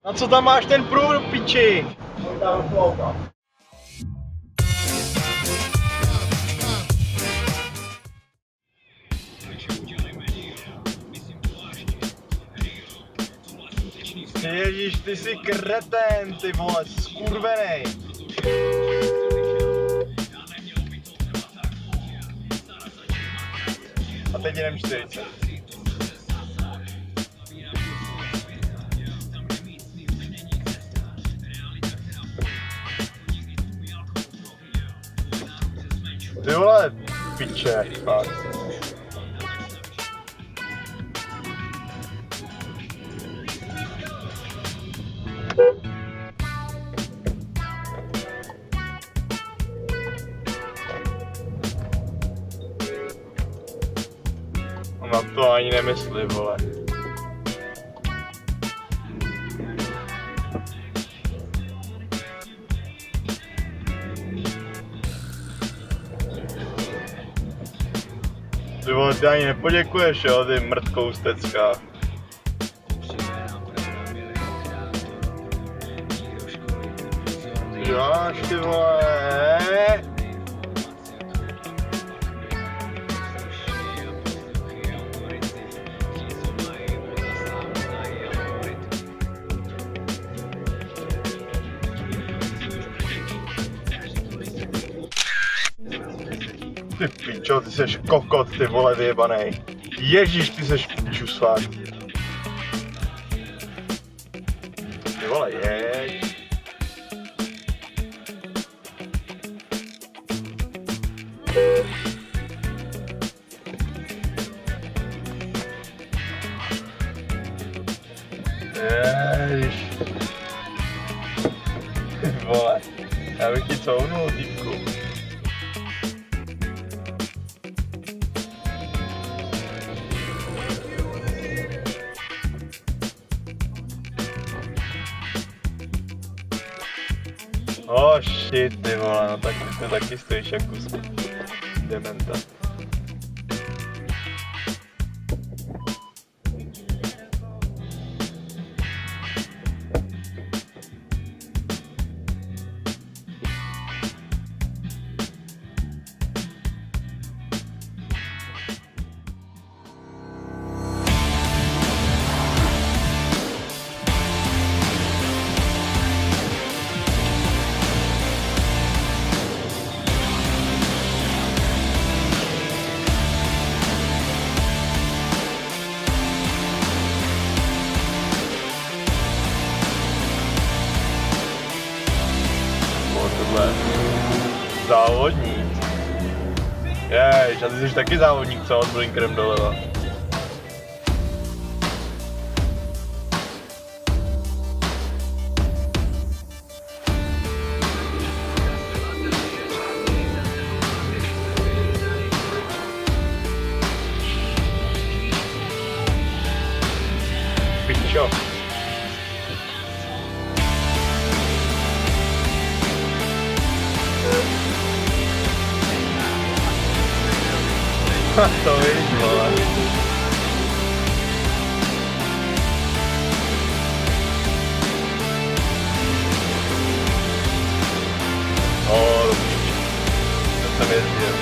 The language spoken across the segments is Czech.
Na co tam máš ten průr, piči? Ježíš, ty jsi kreten, ty vole, skurvenej. A teď jdem 40. Ty vole, piče, fakt. Na to ani nemyslí, vole. Ty vole, ty ani nepoděkuješ, jo, ty mrtkoustecká. Jož, ty vole. Ty pičo, ty seš kokot, ty vole vyjebanej. Ježíš, ty seš pičus fakt. Ty vole, jeď. Ježiš. Ty vole, já bych ti couvnul, týpku. Oh shit, ty vole, no tak ty taky stojíš jako dementa. Závodník. Jež, a ty jsi taky závodník, co? S blinkerem doleva. Pičo. To víš, vole. To jsem jezdil.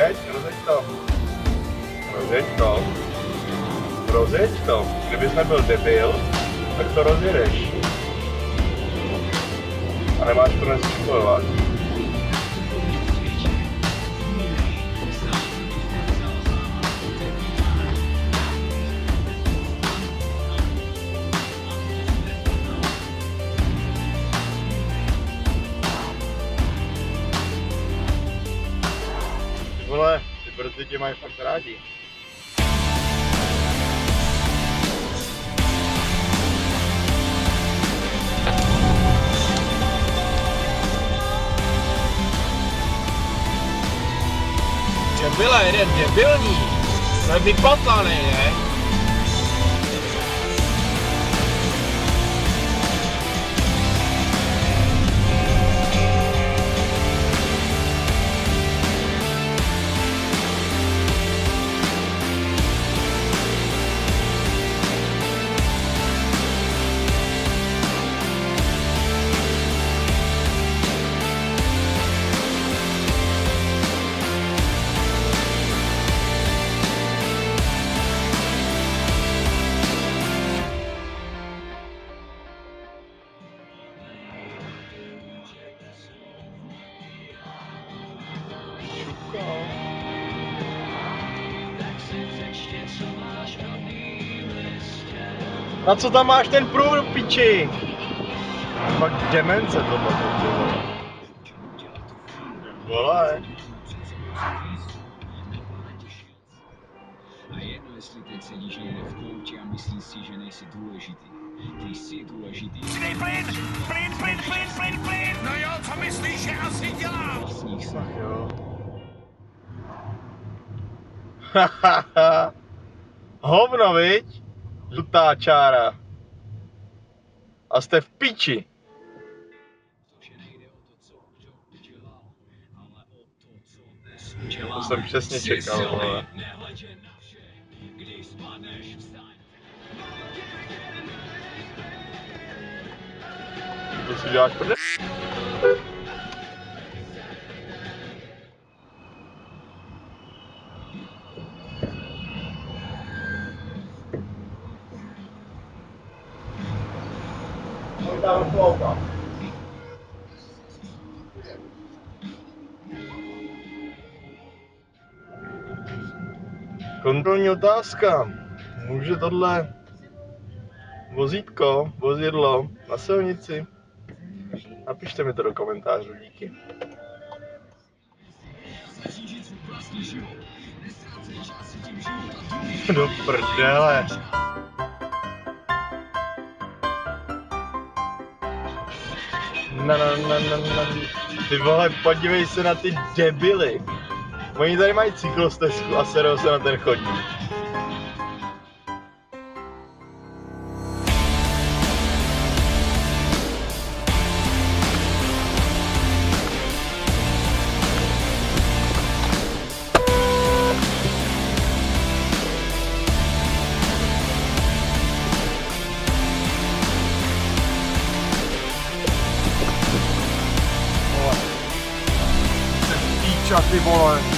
Rozjeď to. Rozjeď to. Rozjeď to. Kdybys nebyl debil, tak to rozjedeš. A nemáš to nespojovat. Vole, ty brzy tě mají fakt rádi. Byla jeden debilní. To je vypatlaný, ne? Na co tam máš ten průr, piči? Fakt demence tohle, ty vole. Vole. A jedno, jestli teď sedíš někde v koutě a myslíš si, že nejsi důležitý. Ty jsi důležitý. Přidej plyn! Plyn! No jo, co myslíš, že asi dělám? Sníh se. Tak jo. Hovno, viď? Žlutá čára. A jste v piči. To jsem přesně čekal, vole. To si děláš prdel? Kontrolní otázka. Může tohle vozidlo na silnici? Napište mi to do komentářů, díky. Do prdele. Ty vole, podívej se na ty debily. Oni tady mají cyklostezku a serou se na ten chodník. Ty vole.